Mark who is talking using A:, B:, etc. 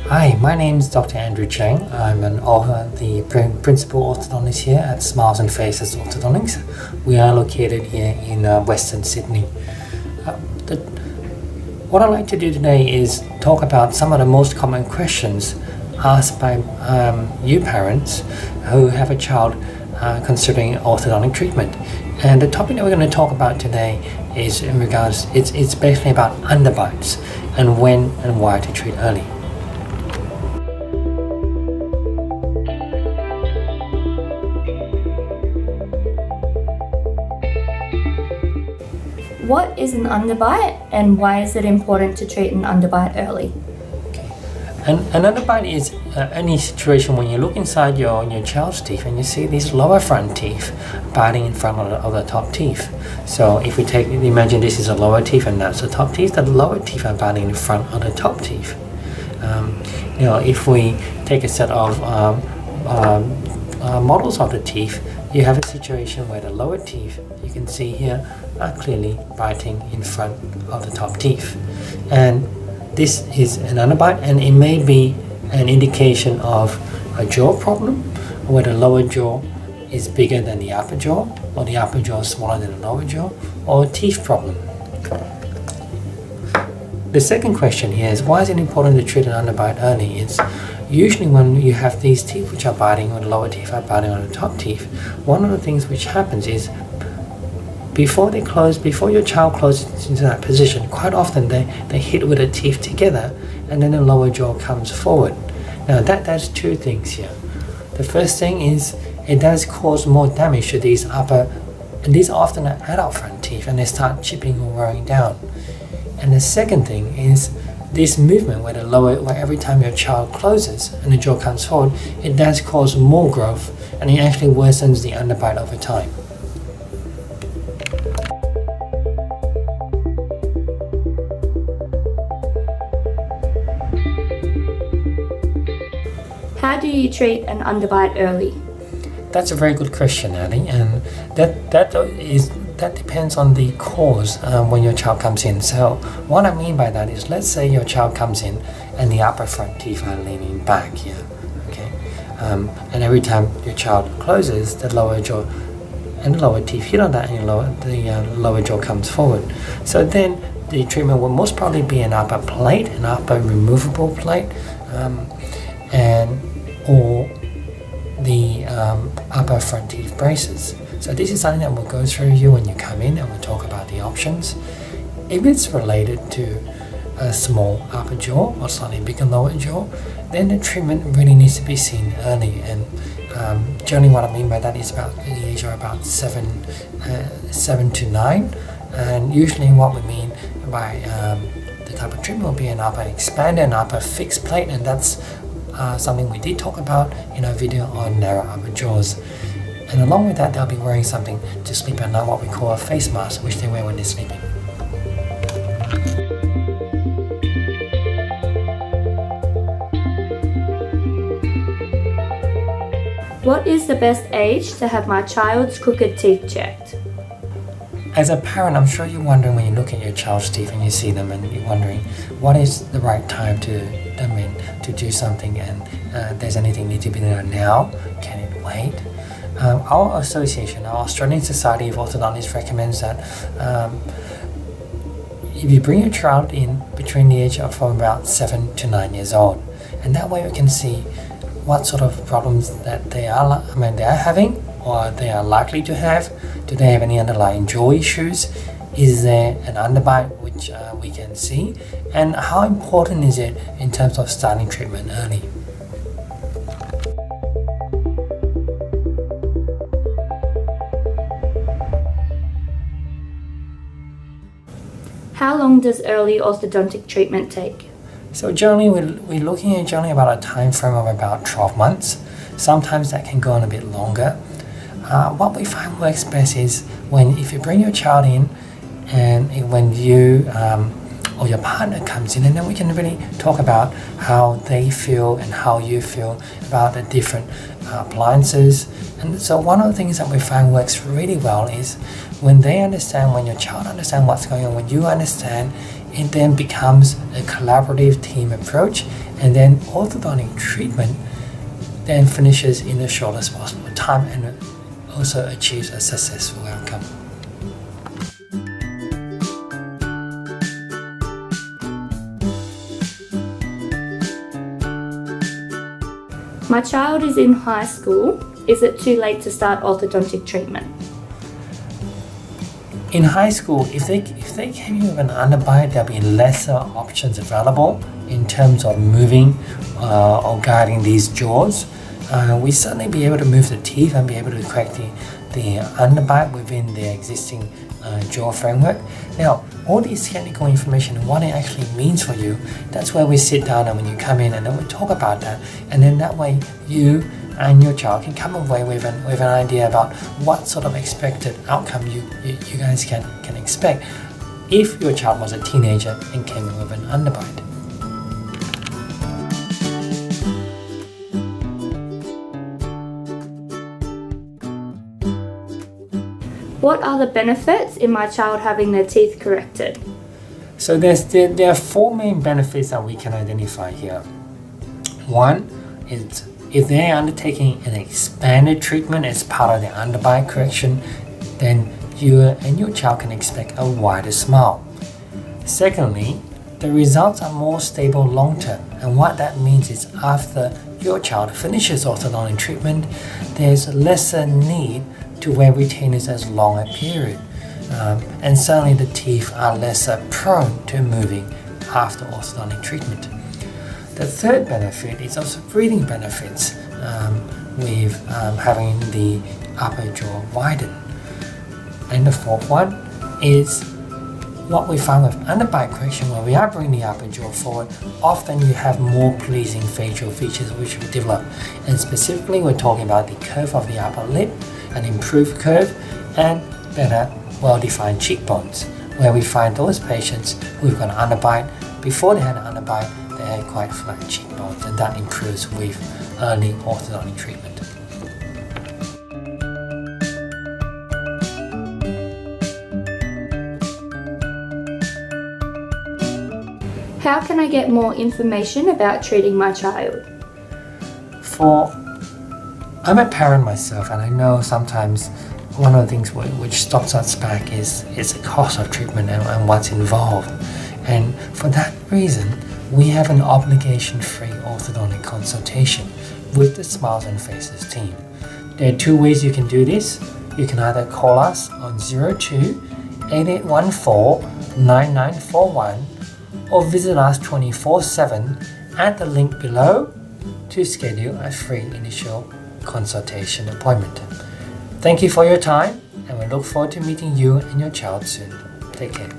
A: Hi, my name is Dr. Andrew Chang. I'm the principal orthodontist here at Smiles Faces Orthodontics. We are located here in Western Sydney. What I'd like to do today is talk about some of the most common questions asked by you parents who have a child considering orthodontic treatment. And the topic that we're going to talk about today is it's basically about underbites and when and why to treat early.
B: What is an underbite and why is it important to treat an underbite early?
A: Okay. An underbite is any situation when you look inside your child's teeth and you see these lower front teeth biting in front of the top teeth. So if we imagine this is a lower teeth and that's the top teeth, the lower teeth are biting in front of the top teeth. If we take a set of models of the teeth, you have a situation where the lower teeth, you can see here, are clearly biting in front of the top teeth. And this is an underbite, and it may be an indication of a jaw problem, where the lower jaw is bigger than the upper jaw, or the upper jaw is smaller than the lower jaw, or a teeth problem. The second question here is, why is it important to treat an underbite early? It's usually when you have these teeth which are biting, or the lower teeth are biting on the top teeth, one of the things which happens is before your child closes into that position, quite often they hit with the teeth together and then the lower jaw comes forward. Now that does two things here. The first thing is it does cause more damage to these upper, and these are often are adult front teeth, and they start chipping or wearing down. And the second thing is this movement where every time your child closes and the jaw comes forward, it does cause more growth, and it actually worsens the underbite over time.
B: How do you treat an underbite early?
A: That's a very good question, Ali, and that depends on the cause when your child comes in. So what I mean by that is, let's say your child comes in and the upper front teeth are leaning back here, okay, and every time your child closes, the lower jaw and the lower teeth hit on that, and the lower jaw comes forward. So then the treatment will most probably be an upper plate, an upper removable plate, or the upper front teeth braces. So this is something that we'll go through you when you come in, and we'll talk about the options. If it's related to a small upper jaw or slightly bigger lower jaw, then the treatment really needs to be seen early. And generally what I mean by that is about the age of about 7 to 9. And usually what we mean by the type of treatment will be an upper expander, an upper fixed plate, and that's something we did talk about in our video on narrow upper jaws. And along with that, they'll be wearing something to sleep at night, what we call a face mask, which they wear when they're sleeping.
B: What is the best age to have my child's crooked teeth checked?
A: As a parent, I'm sure you're wondering when you look at your child's teeth and you see them, and you're wondering what is the right time to do something, and there's anything need to be done now? Can it wait? Our association, our Australian Society of Orthodontics, recommends that if you bring your child in between the age of about 7 to 9 years old, and that way we can see what sort of problems that they are having, or they are likely to have. Do they have any underlying jaw issues? Is there an underbite which we can see? And how important is it in terms of starting treatment early?
B: How long does early orthodontic treatment take?
A: So generally we're looking at about a time frame of about 12 months. Sometimes that can go on a bit longer. What we find works best is if you bring your child in, and when you or your partner comes in, and then we can really talk about how they feel and how you feel about the different appliances. And so one of the things that we find works really well is when your child understands what's going on, when you understand it then becomes a collaborative team approach, and then orthodontic treatment then finishes in the shortest possible time and also achieves a successful outcome.
B: My child is in high school. Is it too late to start orthodontic treatment?
A: In high school, if they came in with an underbite, there'll be lesser options available in terms of moving or guiding these jaws. We certainly be able to move the teeth and be able to correct the underbite within the existing jaw framework. Now, all this technical information and what it actually means for you, that's where we sit down and when you come in and then we talk about that, and then that way you and your child can come away with an idea about what sort of expected outcome you guys can expect if your child was a teenager and came in with an underbite.
B: What are the benefits in my child having their teeth corrected?
A: So there are four main benefits that we can identify here. One is if they're undertaking an expanded treatment as part of the underbite correction, then you and your child can expect a wider smile. Secondly, the results are more stable long term, and what that means is after your child finishes orthodontic treatment, there's lesser need to wear retainers as long a period, and certainly the teeth are lesser prone to moving after orthodontic treatment. The third benefit is also breathing benefits with having the upper jaw widen. And the fourth one is what we found with underbite correction, when we are bringing the upper jaw forward, often you have more pleasing facial features which will develop. And specifically, we're talking about the curve of the upper lip, an improved curve, and better, well-defined cheekbones, where we find those patients who've got an underbite, before they had an underbite, they had quite flat cheekbones, and that improves with early orthodontic treatment.
B: How can I get more information about treating my child?
A: I'm a parent myself, and I know sometimes one of the things which stops us back is the cost of treatment and what's involved. And for that reason, we have an obligation-free orthodontic consultation with the Smiles Faces team. There are two ways you can do this. You can either call us on 02-8814-9941 or visit us 24/7 at the link below to schedule a free initial consultation appointment. Thank you for your time, and we look forward to meeting you and your child soon. Take care.